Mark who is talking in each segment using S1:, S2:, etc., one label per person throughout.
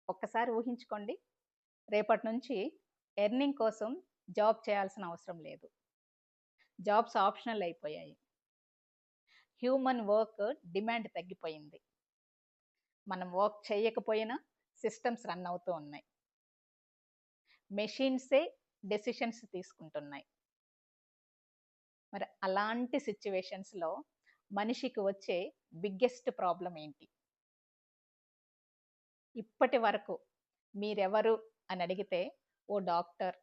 S1: ఒక్కసారి ఊహించుకోండి. రేపటి నుంచి ఎర్నింగ్ కోసం జాబ్ చేయాల్సిన అవసరం లేదు. జాబ్స్ ఆప్షనల్ అయిపోయాయి. హ్యూమన్ వర్క్ డిమాండ్ తగ్గిపోయింది. మనం వర్క్ చేయకపోయినా సిస్టమ్స్ రన్ అవుతూ ఉన్నాయి. మెషిన్సే డెసిషన్స్ తీసుకుంటున్నాయి. మరి అలాంటి సిచ్యువేషన్స్‌లో మనిషికి వచ్చే బిగ్గెస్ట్ ప్రాబ్లమ్ ఏంటి? ఇప్పటి వరకు మీరెవరు అని అడిగితే ఓ డాక్టర్,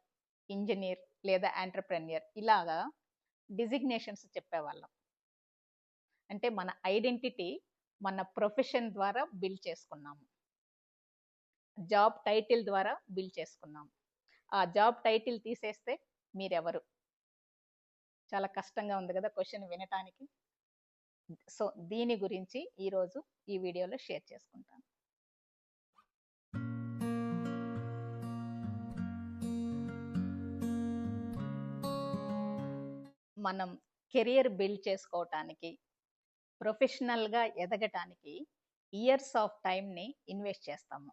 S1: ఇంజినీర్ లేదా ఎంటర్‌ప్రెన్యూర్ ఇలాగా డిజిగ్నేషన్స్ చెప్పేవాళ్ళం. అంటే మన ఐడెంటిటీ మన ప్రొఫెషన్ ద్వారా బిల్డ్ చేసుకున్నాము. జాబ్ టైటిల్ ద్వారా బిల్డ్ చేసుకున్నాము. ఆ జాబ్ టైటిల్ తీసేస్తే మీరెవరు? చాలా కష్టంగా ఉంది కదా క్వెషన్ వినటానికి. సో, దీని గురించి ఈరోజు ఈ వీడియోలో షేర్ చేసుకుంటాను. మనం కెరియర్ బిల్డ్ చేసుకోవటానికి, ప్రొఫెషనల్‌గా ఎదగటానికి ఇయర్స్ ఆఫ్ టైమ్‌ని ఇన్వెస్ట్ చేస్తాము.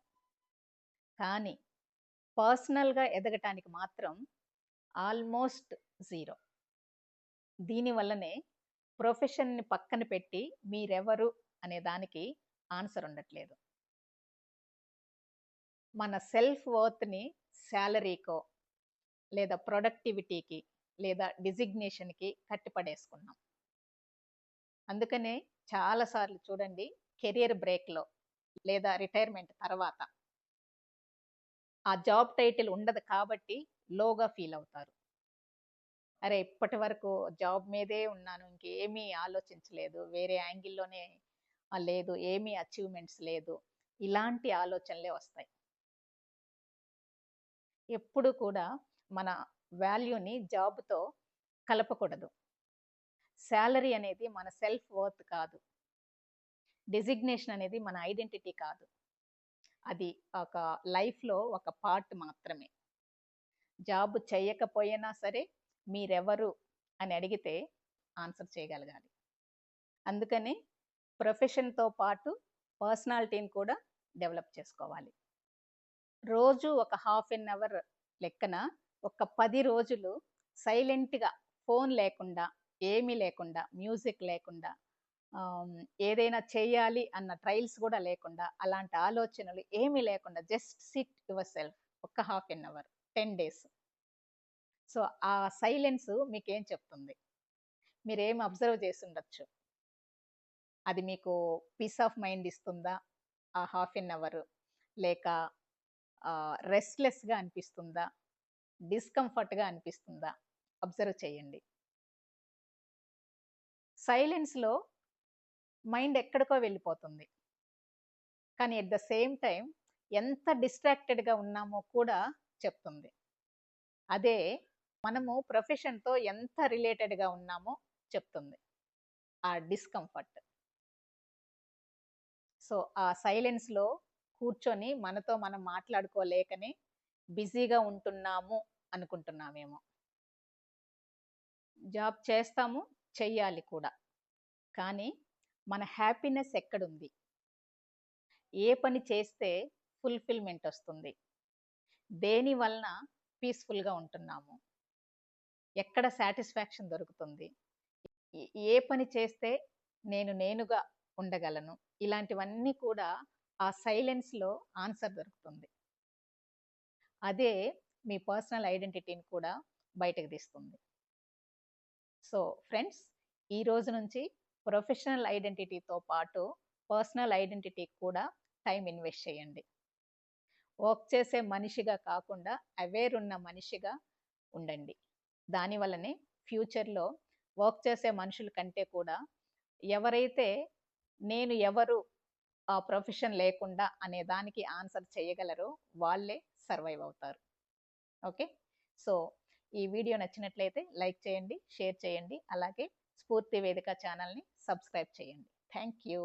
S1: కానీ పర్సనల్‌గా ఎదగటానికి మాత్రం ఆల్మోస్ట్ జీరో. దీనివల్లనే ప్రొఫెషన్‌ని పక్కన పెట్టి మీరెవరు అనే దానికి ఆన్సర్ ఉండట్లేదు. మన సెల్ఫ్ వర్త్‌ని సాలరీకో, లేదా ప్రొడక్టివిటీకి, లేదా డిజిగ్నేషన్‌కి కట్టిపడేసుకున్నాం. అందుకనే చాలా సార్లు చూడండి కెరియర్ బ్రేక్‌లో లేదా రిటైర్మెంట్ తర్వాత ఆ జాబ్ టైటిల్ ఉండదు కాబట్టి లోగా ఫీల్ అవుతారు. అరే! ఇప్పటి వరకు జాబ్ మీదే ఉన్నాను. ఇంకేమీ ఆలోచించలేదు. వేరే యాంగిల్‌లోనే లేదు. ఏమీ అచీవ్‌మెంట్స్ లేదు. ఇలాంటి ఆలోచనలే వస్తాయి. ఎప్పుడు కూడా మన వాల్యూని జాబ్‌తో కలపకూడదు. సాలరీ అనేది మన సెల్ఫ్ వర్త్ కాదు. డెసిగ్నేషన్ అనేది మన ఐడెంటిటీ కాదు. అది ఒక లైఫ్‌లో ఒక పార్ట్ మాత్రమే. జాబ్ చేయకపోయినా సరే మీరెవరు అని అడిగితే ఆన్సర్ చేయగలగాలి. అందుకని ప్రొఫెషన్‌తో పాటు పర్సనాలిటీని కూడా డెవలప్ చేసుకోవాలి. రోజు ఒక హాఫ్ ఎన్ అవర్ లెక్కన ఒక 10 రోజులు సైలెంట్‌గా ఫోన్ లేకుండా, ఏమీ లేకుండా, మ్యూజిక్ లేకుండా, ఏదైనా చేయాలి అన్న ట్రైల్స్ కూడా లేకుండా, అలాంటి ఆలోచనలు ఏమీ లేకుండా జస్ట్ సిట్ యువర్ సెల్ఫ్ ఒక half an hour 10 days. So, ఆ సైలెన్స్ మీకేం చెప్తుంది? మీరేం అబ్జర్వ్ చేసుండొచ్చు. అది మీకు పీస్ ఆఫ్ మైండ్ ఇస్తుందా? ఆ హాఫ్ ఎన్ అవర్ లేక రెస్ట్‌లెస్‌గా అనిపిస్తుందా? డిస్కంఫర్ట్‌గా అనిపిస్తుందా? అబ్జర్వ్ చేయండి. సైలెన్స్‌లో మైండ్ ఎక్కడికో వెళ్ళిపోతుంది. కానీ ఎట్ ద సేమ్ టైమ్ ఎంత డిస్ట్రాక్టెడ్‌గా ఉన్నామో కూడా చెప్తుంది. అదే మనము ప్రొఫెషన్‌తో ఎంత రిలేటెడ్‌గా ఉన్నామో చెప్తుంది. ఆ డిస్కంఫర్ట్. సో, ఆ సైలెన్స్‌లో కూర్చొని మనతో మనం మాట్లాడుకోలేకనే బిజీగా ఉంటున్నాము అనుకుంటున్నామేమో. జాబ్ చేస్తాము, చెయ్యాలి కూడా. కానీ మన హ్యాపీనెస్ ఎక్కడుంది? ఏ పని చేస్తే ఫుల్‌ఫిల్‌మెంట్ ఒస్తుంది? దేని వలన పీస్‌ఫుల్‌గా ఉంటున్నాము? ఎక్కడ సాటిస్ఫాక్షన్ దొరుకుతుంది? ఏ ఏ పని చేస్తే నేనుగా ఉండగలను? ఇలాంటివన్నీ కూడా ఆ సైలెన్స్‌లో ఆన్సర్ దొరుకుతుంది. అదే మీ పర్సనల్ ఐడెంటిటీని కూడా బయటకు తీస్తుంది. సో, ఫ్రెండ్స్, ఈ రోజు నుంచి ప్రొఫెషనల్ ఐడెంటిటీతో పాటు పర్సనల్ ఐడెంటిటీకి కూడా టైం ఇన్వెస్ట్ చేయండి. వర్క్ చేసే మనిషిగా కాకుండా అవేర్ ఉన్న మనిషిగా ఉండండి. దానివల్లనే ఫ్యూచర్‌లో వర్క్ చేసే మనుషుల కంటే కూడా ఎవరైతే నేను ఎవరు ఆ ప్రొఫెషన్ లేకుండా అనే దానికి ఆన్సర్ చేయగలరో వాళ్ళే సర్వైవ్ అవుతారు. ఓకే. సో, ఈ వీడియో నచ్చినట్లయితే లైక్ చేయండి, షేర్ చేయండి. అలాగే స్ఫూర్తి వేదిక ఛానల్‌ని సబ్స్క్రైబ్ చేయండి. Thank you.